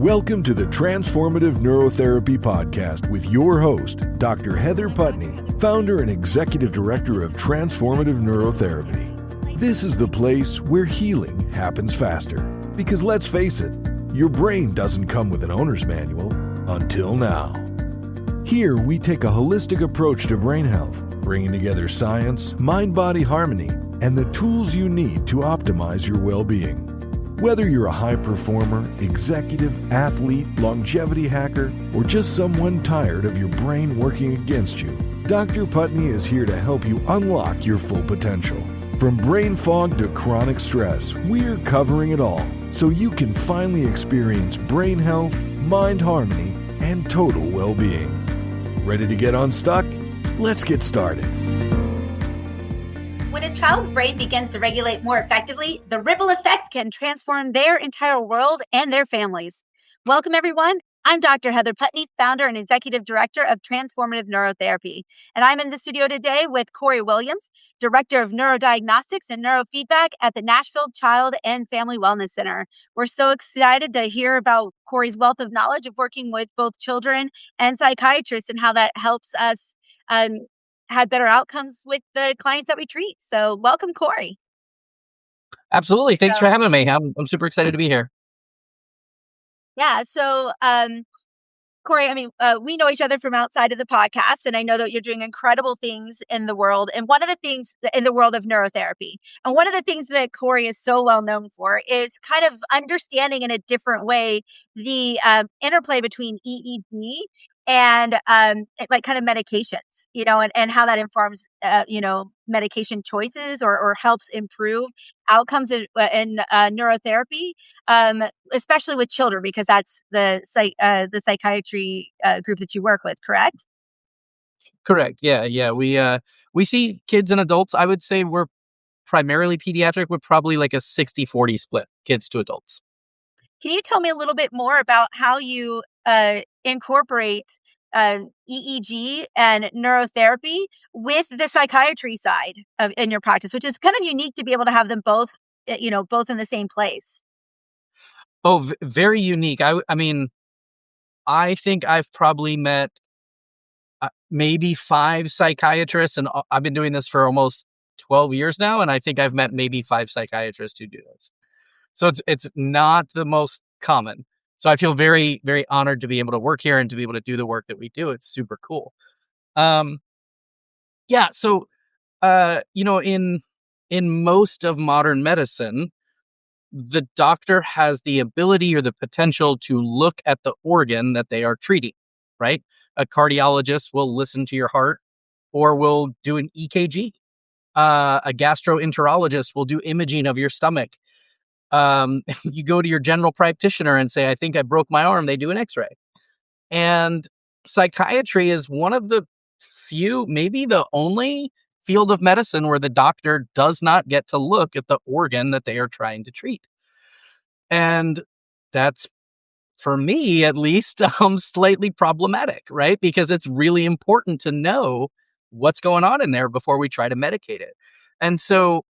Welcome to the Transformative Neurotherapy Podcast with your host, Dr. Heather Putney, founder and executive director of Transformative Neurotherapy. This is the place where healing happens faster. Because let's face it, your brain doesn't come with an owner's manual until now. Here, we take a holistic approach to brain health, bringing together science, mind-body harmony, and the tools you need to optimize your well-being. Whether you're a high performer, executive, athlete, longevity hacker, or just someone tired of your brain working against you, Dr. Putney is here to help you unlock your full potential. From brain fog to chronic stress, we're covering it all so you can finally experience brain health, mind harmony, and total well-being. Ready to get unstuck? Let's get started. When a child's brain begins to regulate more effectively, the ripple effects can transform their entire world and their families. Welcome, everyone. I'm Dr. Heather Putney, founder and executive director of Transformative Neurotherapy. And I'm in the studio today with Cory Williams, director of Neurodiagnostics and Neurofeedback at the Nashville Child and Family Wellness Center. We're so excited to hear about Cory's wealth of knowledge of working with both children and psychiatrists and how that helps us have better outcomes with the clients that we treat. So welcome, Cory. Absolutely. Thanks for having me. I'm super excited to be here. Yeah. So, Cory, we know each other from outside of the podcast, and I know that you're doing incredible things in the world. And one of the things in the world of neurotherapy, and one of the things that Cory is so well known for is kind of understanding in a different way the interplay between EEG and like kind of medications, and how that informs, medication choices or helps improve outcomes in neurotherapy, especially with children, because that's the psychiatry group that you work with, correct? Correct. Yeah. We see kids and adults. I would say we're primarily pediatric with probably like a 60-40 split, kids to adults. Can you tell me a little bit more about how you incorporate EEG and neurotherapy with the psychiatry side in your practice, which is kind of unique to be able to have them both, both in the same place? Oh, very unique. I think I've probably met maybe 5 psychiatrists, and I've been doing this for almost 12 years now, and I think I've met maybe 5 psychiatrists who do this. So it's not the most common. So I feel very, very honored to be able to work here and to be able to do the work that we do. It's super cool. In most of modern medicine, the doctor has the ability or the potential to look at the organ that they are treating, right? A cardiologist will listen to your heart or will do an EKG. A gastroenterologist will do imaging of your stomach. You go to your general practitioner and say, I think I broke my arm. They do an x-ray. And psychiatry is one of the few, maybe the only field of medicine where the doctor does not get to look at the organ that they are trying to treat. And that's, for me at least, slightly problematic, right? Because it's really important to know what's going on in there before we try to medicate it. And so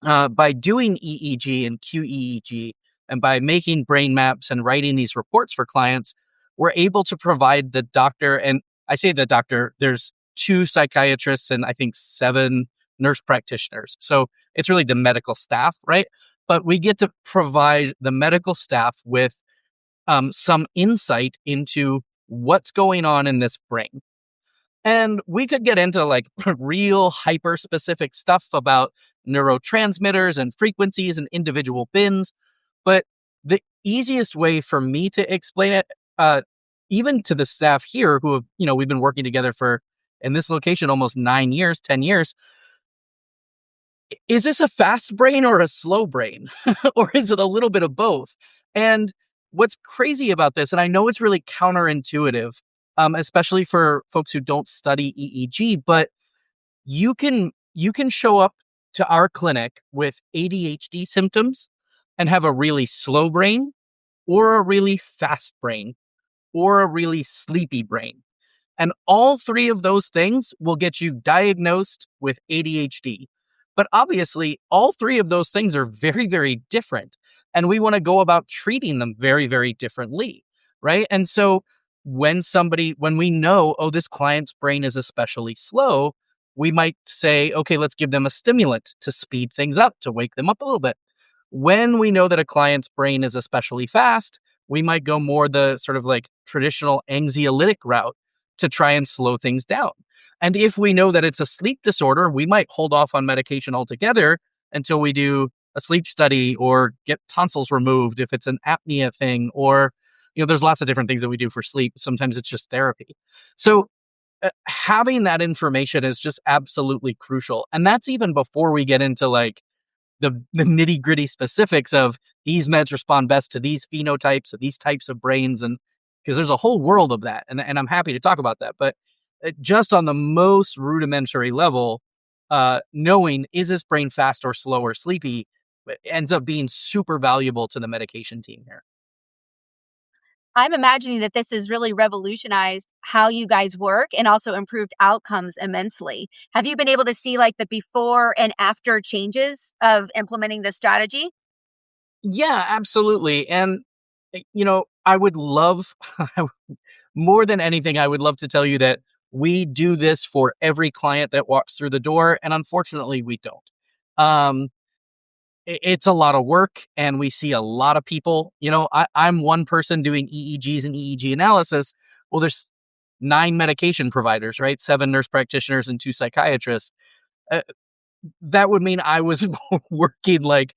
by doing EEG and QEEG, and by making brain maps and writing these reports for clients, we're able to provide the doctor, and I say the doctor, there's 2 psychiatrists and I think 7 nurse practitioners. So it's really the medical staff, right? But we get to provide the medical staff with some insight into what's going on in this brain. And we could get into like real hyper specific stuff about neurotransmitters and frequencies and individual bins. But the easiest way for me to explain it, even to the staff here who have, we've been working together for, in this location, almost 9 years, 10 years. Is this a fast brain or a slow brain? Or is it a little bit of both? And what's crazy about this, and I know it's really counterintuitive, especially for folks who don't study EEG, but you can show up to our clinic with ADHD symptoms and have a really slow brain or a really fast brain or a really sleepy brain. And all 3 of those things will get you diagnosed with ADHD. But obviously, all three of those things are very, very different. And we want to go about treating them very, very differently, right? And so when we know, oh, this client's brain is especially slow, we might say, okay, let's give them a stimulant to speed things up, to wake them up a little bit. When we know that a client's brain is especially fast, we might go more the sort of like traditional anxiolytic route to try and slow things down. And if we know that it's a sleep disorder, we might hold off on medication altogether until we do a sleep study or get tonsils removed if it's an apnea thing, or, there's lots of different things that we do for sleep. Sometimes it's just therapy. So having that information is just absolutely crucial. And that's even before we get into like the nitty gritty specifics of these meds respond best to these phenotypes or these types of brains. And because there's a whole world of that. And I'm happy to talk about that. But just on the most rudimentary level, knowing is this brain fast or slow or sleepy ends up being super valuable to the medication team here. I'm imagining that this has really revolutionized how you guys work and also improved outcomes immensely. Have you been able to see like the before and after changes of implementing this strategy? Yeah, absolutely. And, I would love, more than anything, I would love to tell you that we do this for every client that walks through the door. And unfortunately, we don't. It's a lot of work and we see a lot of people. I'm one person doing EEGs and EEG analysis. Well, there's 9 medication providers, right? 7 nurse practitioners and 2 psychiatrists. That would mean I was working like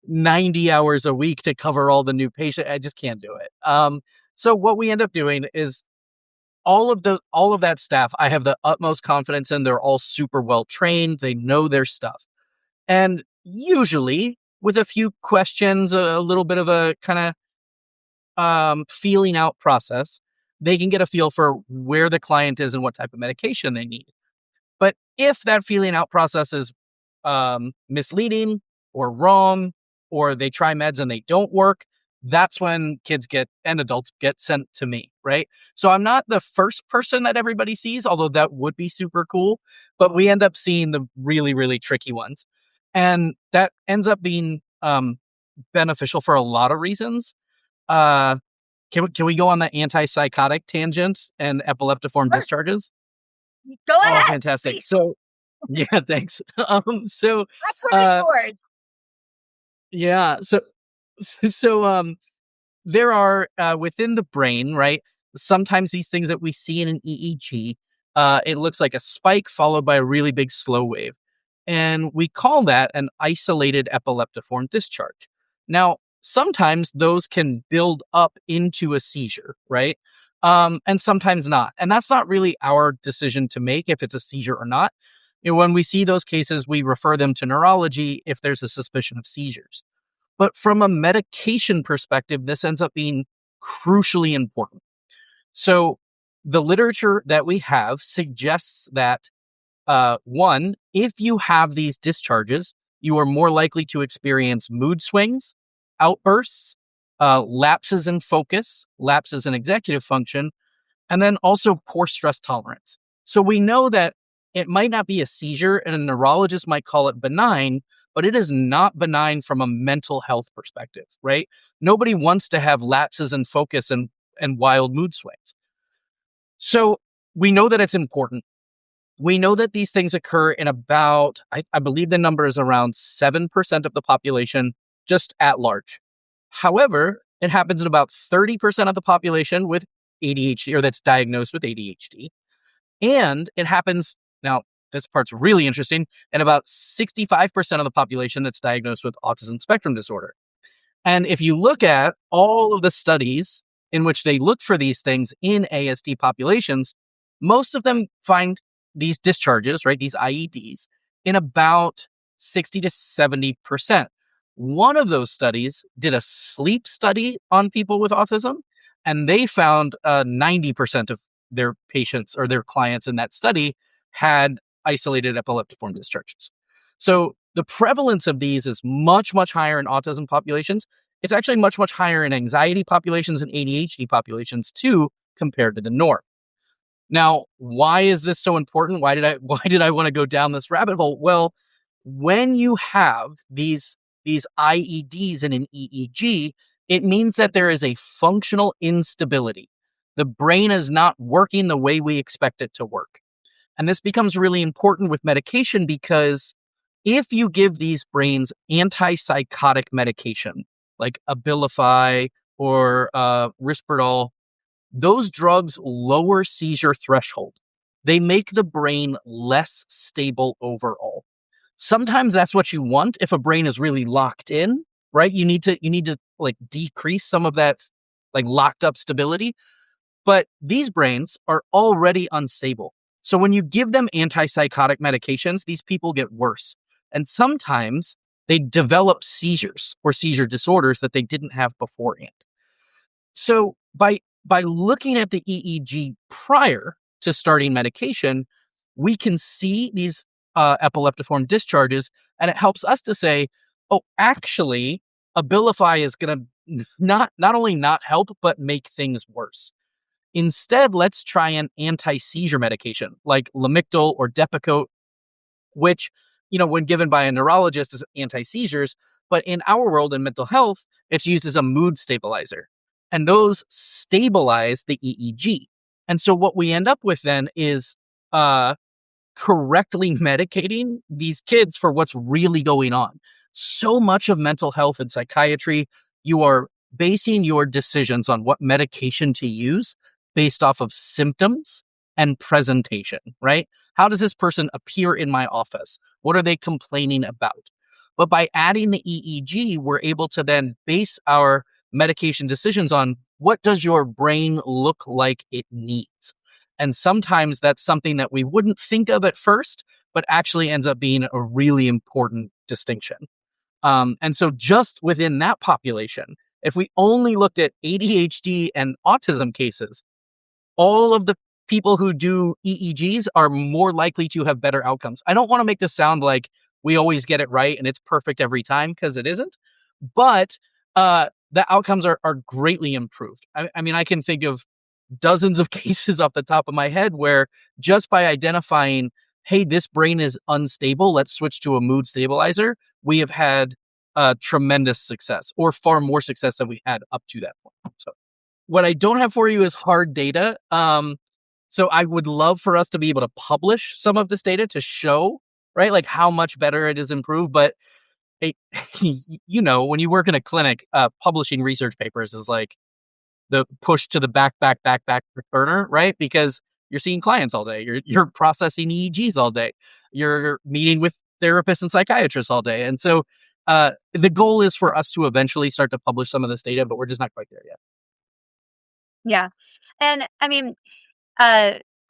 90 hours a week to cover all the new patients. I just can't do it. So what we end up doing is all of that staff, I have the utmost confidence in. They're all super well trained. They know their stuff. And usually with a few questions, a little bit of a kind of feeling out process, they can get a feel for where the client is and what type of medication they need. But if that feeling out process is misleading or wrong, or they try meds and they don't work, that's when kids and adults get sent to me, right? So I'm not the first person that everybody sees, although that would be super cool, but we end up seeing the really, really tricky ones. And that ends up being beneficial for a lot of reasons. Can we go on the antipsychotic tangents and epileptiform discharges? Go ahead. Oh, fantastic. Please. So, yeah, thanks. That's really bored. Yeah. So there are within the brain, right? Sometimes these things that we see in an EEG, it looks like a spike followed by a really big slow wave. And we call that an isolated epileptiform discharge. Now, sometimes those can build up into a seizure, right? And sometimes not. And that's not really our decision to make if it's a seizure or not. When we see those cases, we refer them to neurology if there's a suspicion of seizures. But from a medication perspective, this ends up being crucially important. So the literature that we have suggests that, one, if you have these discharges, you are more likely to experience mood swings, outbursts, lapses in focus, lapses in executive function, and then also poor stress tolerance. So we know that it might not be a seizure, and a neurologist might call it benign, but it is not benign from a mental health perspective, right? Nobody wants to have lapses in focus and wild mood swings. So we know that it's important. We know that these things occur in about, I believe the number is around 7% of the population, just at large. However, it happens in about 30% of the population with ADHD, or that's diagnosed with ADHD. And it happens, now this part's really interesting, in about 65% of the population that's diagnosed with autism spectrum disorder. And if you look at all of the studies in which they look for these things in ASD populations, most of them find these discharges, right, these IEDs, in about 60 to 70%. One of those studies did a sleep study on people with autism, and they found 90% of their patients or their clients in that study had isolated epileptiform discharges. So the prevalence of these is much, much higher in autism populations. It's actually much, much higher in anxiety populations and ADHD populations too, compared to the norm. Now, why is this so important? Why did I want to go down this rabbit hole? Well, when you have these IEDs and an EEG, it means that there is a functional instability. The brain is not working the way we expect it to work. And this becomes really important with medication because if you give these brains antipsychotic medication like Abilify or Risperdal, those drugs lower seizure threshold. They make the brain less stable overall. Sometimes that's what you want if a brain is really locked in, right? You need to like decrease some of that like locked up stability. But these brains are already unstable. So when you give them antipsychotic medications, these people get worse. And sometimes they develop seizures or seizure disorders that they didn't have beforehand. So by looking at the EEG prior to starting medication, we can see these epileptiform discharges, and it helps us to say, oh, actually, Abilify is going to not only not help, but make things worse. Instead, let's try an anti-seizure medication like Lamictal or Depakote, which, when given by a neurologist is anti-seizures, but in our world in mental health, it's used as a mood stabilizer. And those stabilize the EEG. And so what we end up with then is correctly medicating these kids for what's really going on. So much of mental health and psychiatry, you are basing your decisions on what medication to use based off of symptoms and presentation, right? How does this person appear in my office? What are they complaining about? But by adding the EEG, we're able to then base our medication decisions on what does your brain look like it needs. And sometimes that's something that we wouldn't think of at first, but actually ends up being a really important distinction. And so just within that population, if we only looked at ADHD and autism cases, all of the people who do EEGs are more likely to have better outcomes. I don't want to make this sound like we always get it right and it's perfect every time, because it isn't. But the outcomes are greatly improved. I mean, I can think of dozens of cases off the top of my head where just by identifying, hey, this brain is unstable, let's switch to a mood stabilizer, we have had tremendous success, or far more success than we had up to that point. So what I don't have for you is hard data. So I would love for us to be able to publish some of this data to show, right, like how much better it is improved. But when you work in a clinic, publishing research papers is like the push to the back burner, right? Because you're seeing clients all day, you're processing EEGs all day, you're meeting with therapists and psychiatrists all day, and so the goal is for us to eventually start to publish some of this data, but we're just not quite there yet. Yeah, and I mean,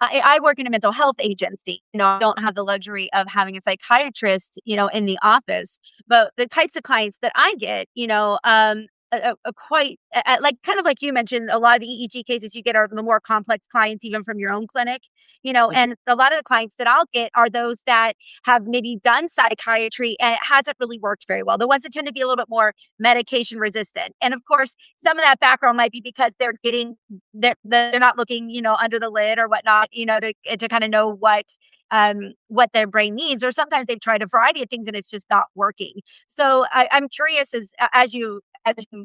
I work in a mental health agency. I don't have the luxury of having a psychiatrist, in the office. But the types of clients that I get, quite like kind of like you mentioned, a lot of the EEG cases you get are the more complex clients, even from your own clinic. And a lot of the clients that I'll get are those that have maybe done psychiatry and it hasn't really worked very well. The ones that tend to be a little bit more medication resistant. And of course, some of that background might be because they're not looking, under the lid or whatnot, to kind of know what their brain needs. Or sometimes they've tried a variety of things and it's just not working. So I'm curious, as you've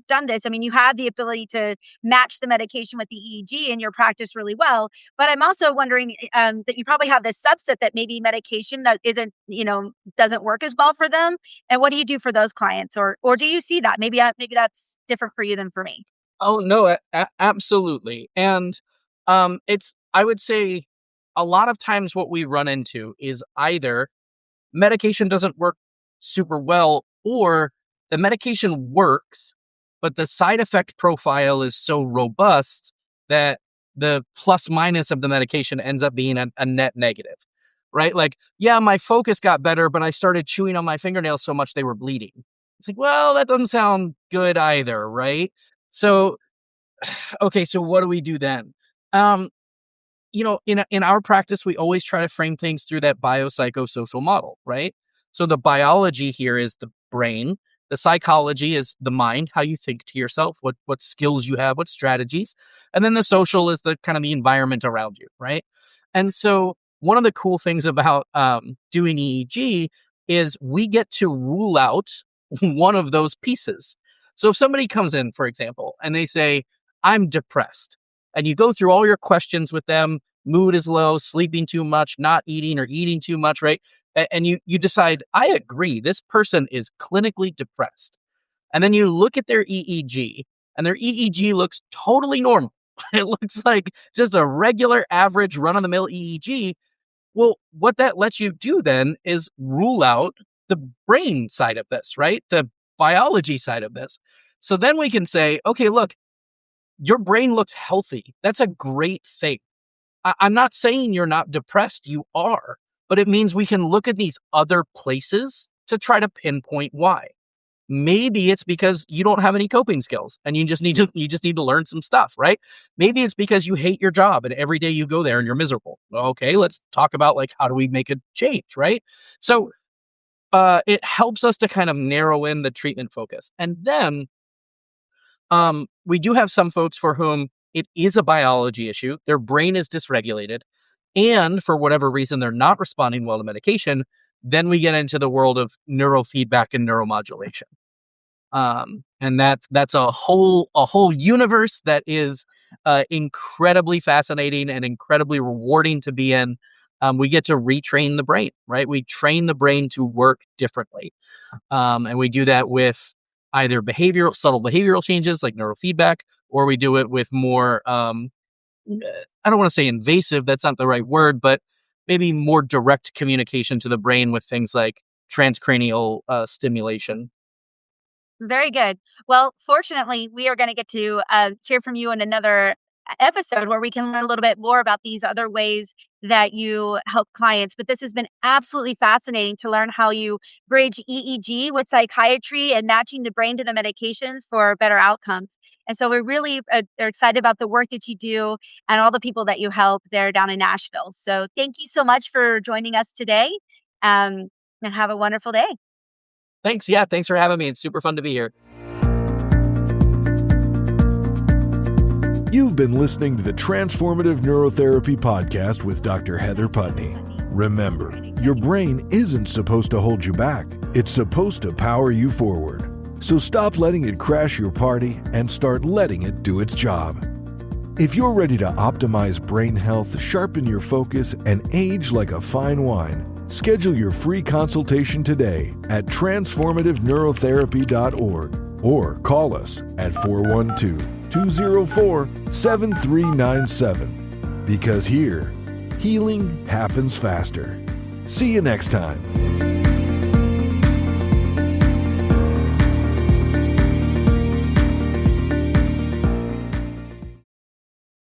done this, I mean, you have the ability to match the medication with the EEG in your practice really well. But I'm also wondering that you probably have this subset that maybe medication that doesn't work as well for them. And what do you do for those clients, or do you see that maybe that's different for you than for me? Oh no, absolutely. And I would say a lot of times what we run into is either medication doesn't work super well, or the medication works, but the side effect profile is so robust that the plus minus of the medication ends up being a net negative, right? Like, yeah, my focus got better, but I started chewing on my fingernails so much they were bleeding. It's like, well, that doesn't sound good either, right? So, okay, so what do we do then? In our practice, we always try to frame things through that biopsychosocial model, right? So the biology here is the brain. The psychology is the mind, how you think to yourself, what skills you have, what strategies. And then the social is the kind of the environment around you, right? And so one of the cool things about doing EEG is we get to rule out one of those pieces. So if somebody comes in, for example, and they say, I'm depressed, and you go through all your questions with them, mood is low, sleeping too much, not eating or eating too much, right? And you decide, I agree, this person is clinically depressed. And then you look at their EEG, and their EEG looks totally normal. It looks like just a regular, average, run-of-the-mill EEG. Well, what that lets you do then is rule out the brain side of this, right? The biology side of this. So then we can say, okay, look, your brain looks healthy. That's a great thing. I'm not saying you're not depressed. You are. But it means we can look at these other places to try to pinpoint why. Maybe it's because you don't have any coping skills and you just need to learn some stuff, right? Maybe it's because you hate your job and every day you go there and you're miserable. Okay, let's talk about how do we make a change, right? So it helps us to kind of narrow in the treatment focus. And then we do have some folks for whom it is a biology issue. Their brain is dysregulated. And for whatever reason, they're not responding well to medication. Then we get into the world of neurofeedback and neuromodulation. And that's a whole universe that is incredibly fascinating and incredibly rewarding to be in. We get to retrain the brain, right? We train the brain to work differently. And we do that with either subtle behavioral changes like neurofeedback, or we do it with more, I don't want to say invasive, that's not the right word, but maybe more direct communication to the brain with things like transcranial stimulation. Very good. Well, fortunately, we are going to get to hear from you in another episode where we can learn a little bit more about these other ways that you help clients. But this has been absolutely fascinating to learn how you bridge EEG with psychiatry and matching the brain to the medications for better outcomes. And so we're really are excited about the work that you do and all the people that you help there down in Nashville. So thank you so much for joining us today, and have a wonderful day. Thanks. Yeah, thanks for having me. It's super fun to be here. You've been listening to the Transformative Neurotherapy Podcast with Dr. Heather Putney. Remember, your brain isn't supposed to hold you back. It's supposed to power you forward. So stop letting it crash your party and start letting it do its job. If you're ready to optimize brain health, sharpen your focus, and age like a fine wine, schedule your free consultation today at transformativeneurotherapy.org or call us at 412-204-7397. Because here, healing happens faster. See you next time.